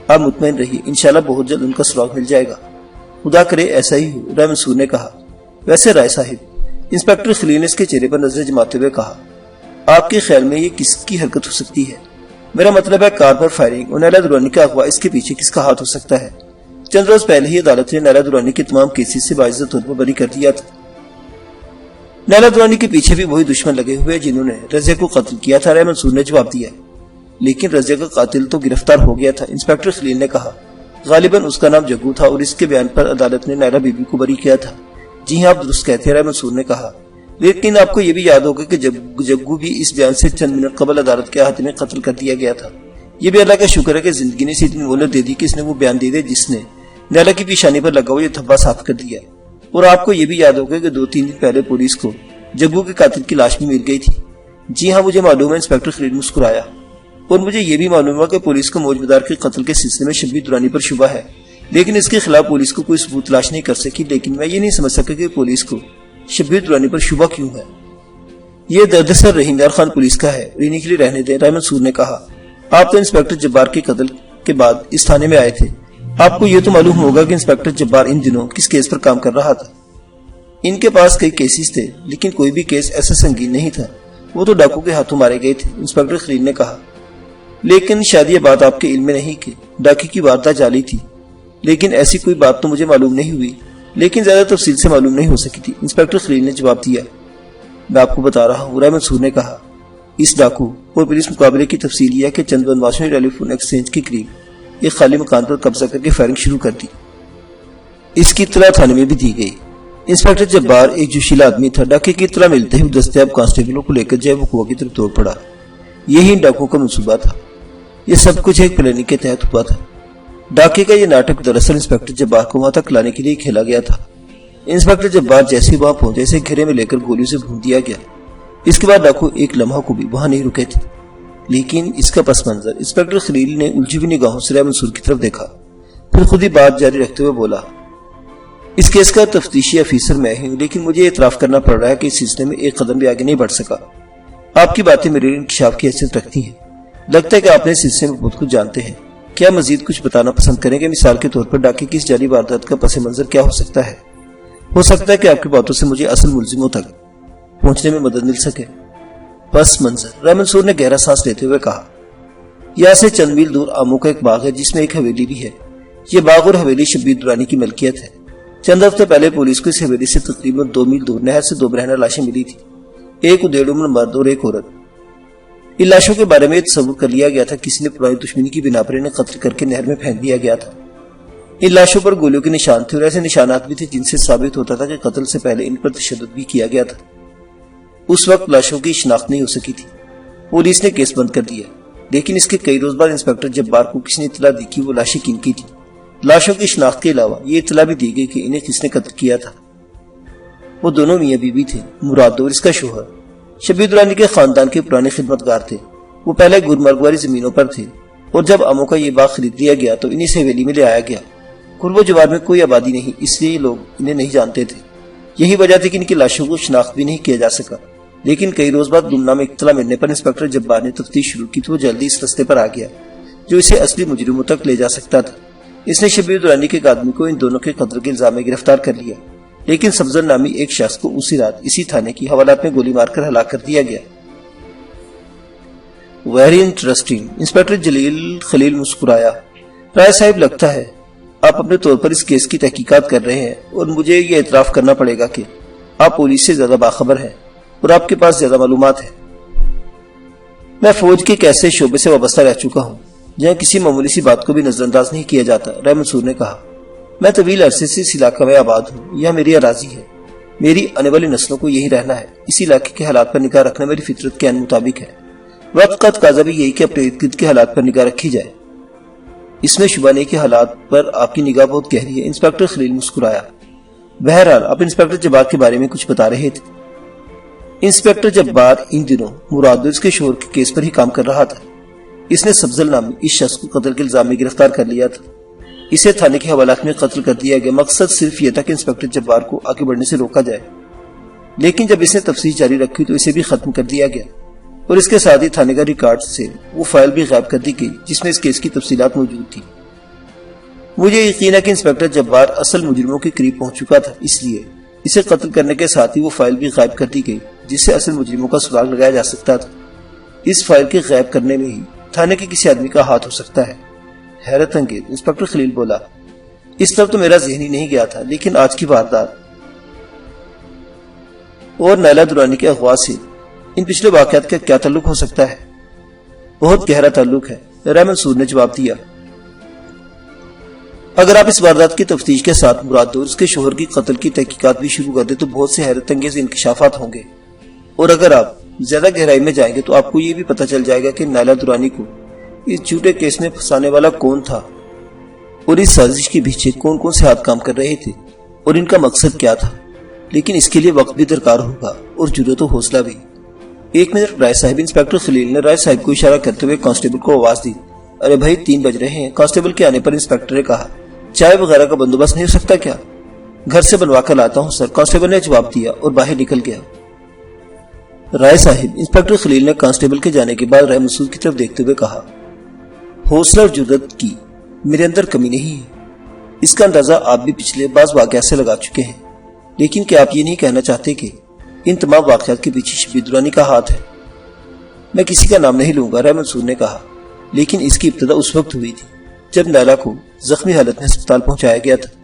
آپ مطمئن رہیے، انشاءاللہ بہت جلد ان کا سراغ مل جائے گا۔ خدا کرے ایسا ہی ہو، رائے منصور نے کہا۔ ویسے رائے صاحب، انسپکٹر خلیل نے اس کے چہرے پر نظر جماتے ہوئے کہا، آپ کے خیال میں یہ کس کی حرکت ہو سکتی ہے؟ میرا مطلب ہے کار پر فائرنگ اور نیلا درانی کا اغوا، اس کے پیچھے کس کا ہاتھ ہو سکتا ہے؟ چند روز پہلے ہی عدالت نے نیلا درانی کے تمام کیسز سے باعزت طور پر بری کر دیا تھا۔ نیلا درانی کے پیچھے بھی وہی دشمن لگے ہوئے جنہوں نے رضیہ کو قتل کیا تھا، رائے منصور نے جواب دیا۔ لیکن رضیہ کا قاتل تو گرفتار ہو گیا تھا، انسپکٹر خلیل نے کہا۔ غالباً اس کا نام جگو تھا اور اس کے بیان پر عدالت نے نیلا بی بی کو بری کیا تھا۔ جی ہاں، آپ درست کہتے ہیں، رائے منصور نے کہا۔ لیکن آپ کو یہ بھی یاد ہوگا کہ جگو بھی اس بیان سے چند منٹ قبل عدالت کے احاطے میں قتل کر دیا گیا تھا۔ یہ بھی اللہ کا شکر ہے کہ زندگی نے اسے اتنی مہلت دے دی کہ اس نے وہ بیان دے دیا جس نے نیلا کی پیشانی پر لگا ہوا یہ دھبا صاف کر دیا۔ اور آپ کو یہ بھی یاد ہوگا کہ 2-3 دن پہلے پولیس کو جگو کے قاتل کی لاش بھی مل گئی تھی۔ جی ہاں، مجھے معلوم ہے، انسپکٹر خلیل مسکرایا۔ اور مجھے یہ بھی معلوم ہوا کہ پولیس کو موج مدار کے قتل کے سلسلے میں شبیر درانی پر شبہ ہے، لیکن اس کے خلاف پولیس کو کوئی ثبوت تلاش نہیں کر سکی۔ لیکن میں یہ نہیں سمجھ سکا کہ پولیس کو شبیر درانی پر شبہ کیوں ہے۔ یہ دردسر رحیم یار خان پولیس کا ہے اور انہیں کے لیے رہنے دیں، رائے منصور نے کہا۔ آپ تو انسپکٹر جبار کے قتل کے بعد اس تھانے میں آئے تھے، آپ کو یہ تو معلوم ہوگا کہ انسپکٹر جبار ان دنوں کس کیس پر کام کر رہا تھا۔ ان کے پاس کئی کیسز تھے، لیکن کوئی بھی کیس ایسا سنگین نہیں تھا۔ وہ تو ڈاکو کے ہاتھوں مارے گئے تھے، انسپکٹر خلیل نے کہا۔ لیکن شاید یہ بات آپ کے علم میں نہیں کہ ڈاکے کی واردات جعلی تھی، لیکن ایسی کوئی بات تو مجھے معلوم نہیں ہوئی، لیکن زیادہ تفصیل سے معلوم نہیں ہو سکی تھی، انسپکٹر خلیل نے جواب دیا۔ میں آپ کو بتا رہا ہوں، رائے منصور نے کہا۔ اس ڈاکو اور پولیس مقابلے کی تفصیل یہ ہے کہ چند بدماشوں نے ٹیلی فون ایکسچینج کے قریب ایک خالی مکان پر قبضہ کر کے فائرنگ شروع کر دی۔ اس کی اطلاع تھانے میں بھی دی گئی۔ انسپکٹر جبار ایک جوشیلا آدمی تھا، ڈاکے کی اطلاع ملتے ہی دستیاب کانسٹیبلوں کو لے کر جے وقوع کی طرف دوڑ پڑا۔ یہی ان ڈاکوں کا منصوبہ تھا، یہ سب کچھ ایک پلاننگ کے تحت ہوا تھا۔ ڈاکے کا یہ ناٹک دراصل انسپکٹر جبار کو وہاں تک لانے کے لیے کھیلا گیا تھا۔ انسپکٹر جبار جیسے وہاں پہنچے اسے گھیرے میں لے کر گولیوں سے بھون دیا گیا۔ اس کے بعد ڈاکو ایک لمحہ کو بھی وہاں نہیں رکے تھے، لیکن اس کا پس منظر انسپکٹر خلیل نے الجھی ہوئی نگاہوں سے رائے منصور کی طرف دیکھا، پھر خود ہی بات جاری رکھتے ہوئے بولا۔ اس کیس کا تفتیشی افیسر میں ہوں، لیکن مجھے اعتراف کرنا پڑ رہا ہے کہ اس سلسلے میں ایک قدم بھی آگے نہیں بڑھ سکا۔ آپ کی باتیں میرے انکشاف کی حیثیت رکھتی ہیں، لگتا ہے کہ آپ نے اس سلسلے میں بہت کچھ جانتے ہیں۔ کیا مزید کچھ بتانا پسند کریں گے؟ مثال کے طور پر ڈاکے کی اس جعلی واردات کا پس منظر کیا ہو سکتا ہے؟ ہو سکتا ہے کہ آپ کی باتوں سے مجھے اصل ملزموں تک پہنچنے میں مدد مل سکے۔ پس منظر، رائے منصور نے گہرا سانس لیتے ہوئے کہا۔ یہاں سے چند میل دور آموں کا ایک باغ ہے جس میں ایک حویلی بھی ہے۔ یہ باغ اور حویلی شبیر درانی کی ملکیت ہے۔ چند ہفتے پہلے پولیس کو اس حویلی سے تقریباً 2 میل دور نہر سے 2 برہنہ لاشیں ملی تھی، ایک ادھیڑ عمر مرد اور ایک عورت۔ ان لاشوں کے بارے میں یہ تصور کر لیا گیا تھا کسی نے پرانی دشمنی کی بنا پر انہیں قتل کر کے نہر میں پھینک دیا گیا تھا۔ ان لاشوں پر گولیوں کے نشان تھے اور ایسے نشانات بھی تھے جن سے ثابت ہوتا تھا کہ قتل سے پہلے ان پر تشدد بھی کیا گیا تھا۔ اس وقت لاشوں کی شناخت نہیں ہو سکی تھی۔ پولیس نے کیس بند کر دیا، لیکن اس کے کئی روز بعد انسپکٹر جبار کو کسی نے اطلاع دی کہ وہ لاشیں کن کی تھی۔ لاشوں کی شناخت کے علاوہ یہ اطلاع بھی دی گئی کہ انہیں کس نے قتل کیا تھا۔ وہ دونوں میاں بیوی تھے، مراد اور اس کا شوہر۔ شبیر درانی کے خاندان کے پرانے خدمتگار تھے۔ وہ پہلے گلمرگ والی زمینوں پر تھے اور جب اموں کا یہ باغ خرید لیا گیا تو انہیں سے حویلی میں لے آیا گیا۔ قرب و جوار میں کوئی آبادی نہیں، اس لیے لوگ انہیں نہیں جانتے تھے۔ یہی وجہ تھی کہ ان کی لاشوں کو شناخت بھی نہیں کیا جا سکا۔ لیکن کئی روز بعد گمنام اطلاع ملنے پر انسپکٹر جبار نے تفتیش شروع کی تو وہ جلدی اس رستے پر آ گیا جو اسے اصلی مجرموں تک لے جا سکتا تھا۔ اس نے شبیر درانی کے ایک آدمی کو ان دونوں کے قتل کے الزام میں گرفتار کر لیا، لیکن سبزر نامی ایک شخص کو اسی رات اسی تھانے کی حوالات میں گولی مار کر ہلاک کر دیا گیا۔ ویری انٹرسٹنگ، انسپکٹر جلیل خلیل مسکرایا۔ رائے صاحب، لگتا ہے آپ اپنے طور پر اس کیس کی تحقیقات کر رہے ہیں اور مجھے یہ اعتراف کرنا پڑے گا کہ آپ پولیس سے زیادہ باخبر ہیں اور آپ کے پاس زیادہ معلومات ہیں۔ میں فوج کے ایک ایسے شعبے سے وابستہ رہ چکا ہوں جہاں کسی معمولی سی بات کو بھی نظر انداز نہیں کیا جاتا، رائے منصور نے کہا۔ میں طویل عرصے سے اس علاقہ میں آباد ہوں، یہ میری اراضی ہے، میری آنے والی نسلوں کو یہی رہنا ہے۔ اس علاقے کے حالات پر نگاہ رکھنا میری فطرت کے عین مطابق ہے۔ وقت کا تقاضا بھی یہی کہ اپنے ارد گرد کے حالات پر نگاہ رکھی جائے۔ اس میں شبہ نہیں کہ حالات پر آپ کی نگاہ بہت گہری ہے، انسپکٹر خلیل مسکرایا۔ بہرحال آپ انسپکٹر جبار کے بارے میں کچھ بتا رہے تھے۔ انسپکٹر جبار ان دنوں مراد اور اس کے شوہر کے کیس پر ہی کام کر رہا تھا۔ اس نے سبزل نامی اس شخص کو قتل کے الزام میں گرفتار کر لیا تھا۔ اسے تھانے کے حوالات میں قتل کر دیا گیا۔ مقصد صرف یہ تھا کہ انسپکٹر جبار کو آگے بڑھنے سے روکا جائے، لیکن جب اس نے تفتیش جاری رکھی تو اسے بھی ختم کر دیا گیا اور اس کے ساتھ ہی تھانے کا ریکارڈ سے وہ فائل بھی غائب کر دی گئی جس میں اس کیس کی تفصیلات موجود تھی۔ مجھے یقین ہے کہ انسپکٹر جبار اصل مجرموں کے قریب پہنچ چکا تھا، اس لیے اسے قتل کرنے کے ساتھ ہی وہ فائل بھی غائب کر دی گئی جس سے اصل مجرموں کا سراغ لگایا جا سکتا تھا۔ اس فائل کے غائب کرنے میں ہی تھانے کے کسی آدمی کا ہاتھ ہو سکتا ہے۔ حیرت انگیز، انسپکٹر خلیل بولا۔ اس طرف تو میرا ذہن ہی نہیں گیا تھا، لیکن آج کی واردات اور نیلا درانی کے اغوا سے ان پچھلے واقعات کا کیا تعلق ہو سکتا ہے؟ بہت گہرا تعلق ہے، رائے منصور نے جواب دیا۔ اگر آپ اس واردات کی تفتیش کے ساتھ مراد اور اس کے شوہر کی قتل کی تحقیقات بھی شروع کر دیں تو بہت سے حیرت انگیز انکشافات ہوں گے، اور اگر آپ زیادہ گہرائی میں جائیں گے تو آپ کو یہ بھی پتہ چل جائے گا کہ نیلا درانی کو اس جھوٹے کیس میں پھنسانے والا کون تھا اور اس سازش کے پیچھے کون کون سے ہاتھ کام کر رہے تھے۔ اور ان کا مقصد کیا تھا، لیکن اس کے لیے وقت بھی درکار ہوگا اور جرأت و حوصلہ بھی۔ 1 منٹ رائے صاحب۔ انسپکٹر خلیل نے رائے صاحب کو اشارہ کرتے ہوئے کانسٹیبل کو آواز دی۔ ارے بھائی 3 بج رہے ہیں۔ کانسٹیبل کے آنے پر انسپکٹر نے کہا، چائے وغیرہ کا بندوبست نہیں ہو سکتا کیا؟ گھر سے بنوا کر لاتا ہوں سر، کانسٹیبل نے جواب دیا اور باہر نکل گیا۔ رائے صاحب، انسپکٹر خلیل نے کانسٹیبل کے جانے کے بعد رائے مسعود کی طرف دیکھتے ہوئے کہا، حوصلہ اور جرأت کی میرے اندر کمی نہیں ہے، اس کا اندازہ آپ بھی پچھلے بعض واقعات سے لگا چکے ہیں، لیکن کیا آپ یہ نہیں کہنا چاہتے کہ ان تمام واقعات کے پیچھے شبیر درانی کا ہاتھ ہے؟ میں کسی کا نام نہیں لوں گا، رائے منصور نے کہا، لیکن اس کی ابتدا اس وقت ہوئی تھی جب نیلا کو زخمی حالت میں ہسپتال پہنچایا گیا تھا۔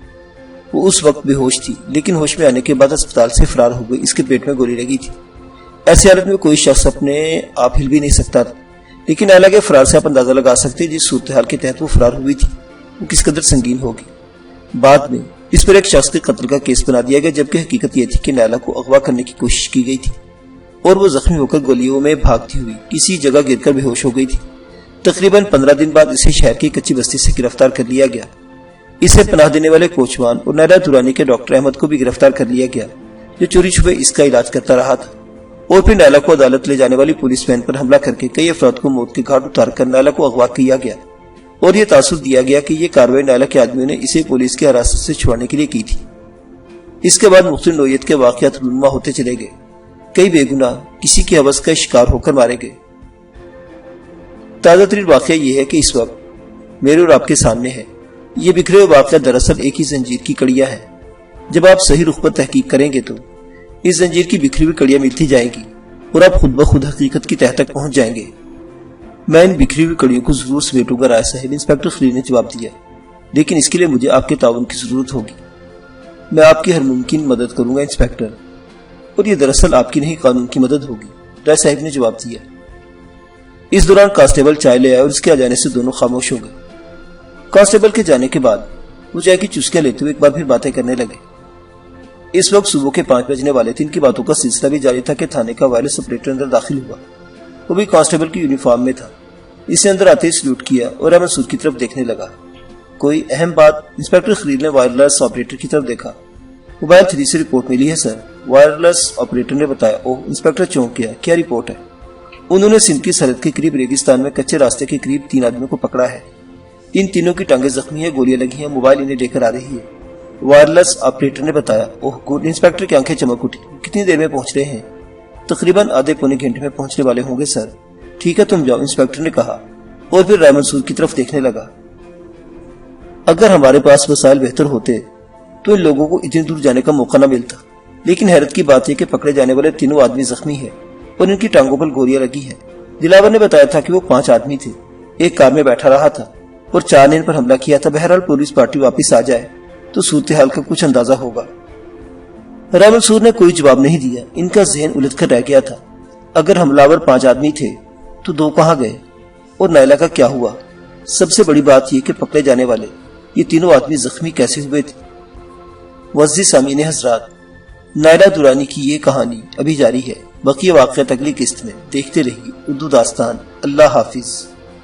وہ اس وقت بے ہوش تھی، لیکن ہوش میں آنے کے بعد ہسپتال سے فرار ہو گئی۔ اس کے پیٹ میں گولی لگی تھی۔ ایسی حالت میں کوئی شخص اپنے آپ ہل بھی نہیں سکتا تھا، لیکن نیلا کے فرار سے آپ اندازہ لگا سکتے جس صورتحال کے تحت وہ فرار ہوئی تھی وہ کس قدر سنگین ہوگی۔ بعد میں اس پر ایک شخص کے قتل کا کیس بنا دیا گیا، جبکہ حقیقت یہ تھی کہ نیلا کو اغوا کرنے کی کوشش کی گئی تھی اور وہ زخمی ہو کر گلیوں میں بھاگتی ہوئی کسی جگہ گر کر بے ہوش ہو گئی تھی۔ تقریباً 15 دن بعد اسے شہر کی کچی بستی سے گرفتار کر لیا گیا۔ اسے پناہ دینے والے کوچوان اور نیلا درانی کے ڈاکٹر احمد کو بھی گرفتار کر لیا گیا، جو چوری چھپے اس کا علاج کرتا رہا تھا، اور پھر نیلا کو عدالت لے جانے والی پولیس وین پر حملہ کر کے کئی افراد کو موت کے گھاٹ اتار کر نیلا کو اغوا کیا گیا، اور یہ تاثر دیا گیا کہ یہ کارروائی نیلا کے آدمیوں نے اسے پولیس کی حراست سے چھڑانے کے لیے کی تھی۔ اس کے بعد مختلف نوعیت کے واقعات رونما ہوتے چلے گئے، کئی بے گناہ کسی کی ہوس کا شکار ہو کر مارے گئے۔ تازہ ترین واقعہ یہ ہے کہ اس وقت میرے اور آپ کے سامنے ہے۔ یہ بکھرے ہوئے واقعات دراصل ایک ہی زنجیر کی کڑیاں ہیں۔ جب آپ صحیح رخ پر تحقیق کریں گے تو اس زنجیر کی بکھری ہوئی کڑیاں ملتی جائیں گی اور آپ خود بخود حقیقت کی تہہ تک پہنچ جائیں گے۔ میں ان بکھری ہوئی کڑیوں کو ضرور سمیٹوں گا رائے صاحب، انسپکٹر خلیل نے جواب دیا، لیکن اس کے لیے مجھے آپ کے تعاون کی ضرورت ہوگی۔ میں آپ کی ہر ممکن مدد کروں گا انسپکٹر، اور یہ دراصل آپ کی نہیں قانون کی مدد ہوگی، رائے صاحب نے جواب دیا۔ اس دوران کانسٹیبل چائے لے آئے اور اس کے آ جانے سے دونوں خاموش ہو گئے۔ کانسٹیبل کے جانے کے بعد وہ چائے کی چسکیاں لیتے ہوئے ایک بار پھر باتیں کرنے لگے۔ اس وقت صبح کے 5 بجنے والے تھے۔ ان کی باتوں کا سلسلہ بھی جاری تھا کہ تھانے کا وائرلیس آپریٹر اندر داخل ہوا۔ وہ بھی کانسٹیبل کی یونیفارم میں تھا۔ اسے اندر آتے ہی سلوٹ کیا اور احمد سور کی طرف دیکھنے لگا۔ کوئی اہم بات؟ انسپکٹر خلیل نے وائرلیس آپریٹر کی طرف دیکھا۔ موبائل 3 سے رپورٹ ملی ہے سر، وائرلیس آپریٹر نے بتایا۔ اوہ، انسپکٹر چونک گیا۔ کیا رپورٹ ہے؟ انہوں نے سندھ کی سرحد کے قریب ریگستان میں کچے راستے کے قریب 3 آدمیوں کو پکڑا ہے۔ ان تینوں کی ٹانگیں زخمی ہیں، گولیاں لگی ہیں، موبائل انہیں لے کر آ رہی ہے، وائرلیس آپریٹر نے بتایا۔ اوہ گڈ، انسپکٹر کی آنکھیں چمک اٹھی۔ کتنی دیر میں پہنچ رہے ہیں؟ تقریباً آدھے پونے گھنٹے میں پہنچنے والے ہوں گے سر۔ ٹھیک ہے تم جاؤ، انسپکٹر نے کہا اور پھر رائے منصور کی طرف دیکھنے لگا۔ اگر ہمارے پاس وسائل بہتر ہوتے تو ان لوگوں کو اتنی دور جانے کا موقع نہ ملتا، لیکن حیرت کی بات ہے کہ پکڑے جانے والے تینوں آدمی زخمی ہیں اور ان کی ٹانگوں پر گولیاں لگی ہیں۔ دلاور نے بتایا تھا کہ وہ 5 آدمی تھے، ایک کار میں بیٹھا رہا تھا اور 4 نے ان پر حملہ کیا تھا۔ بہرحال پولیس پارٹی واپس آ جائے تو صورتحال کا کچھ اندازہ ہوگا۔ رائے منصور نے کوئی جواب نہیں دیا۔ ان کا ذہن الجھ کر رہ گیا تھا۔ اگر حملہ 5 آدمی تھے تو 2 کہاں گئے اور نیلا کا کیا ہوا؟ سب سے بڑی بات یہ کہ پکڑے جانے والے یہ تینوں آدمی زخمی کیسے ہوئے تھے؟ معزز سامعین حضرات، نیلا درانی کی یہ کہانی ابھی جاری ہے، بقیہ واقعات اگلی قسط میں۔ دیکھتے رہیے اردو داستان۔ اللہ حافظ۔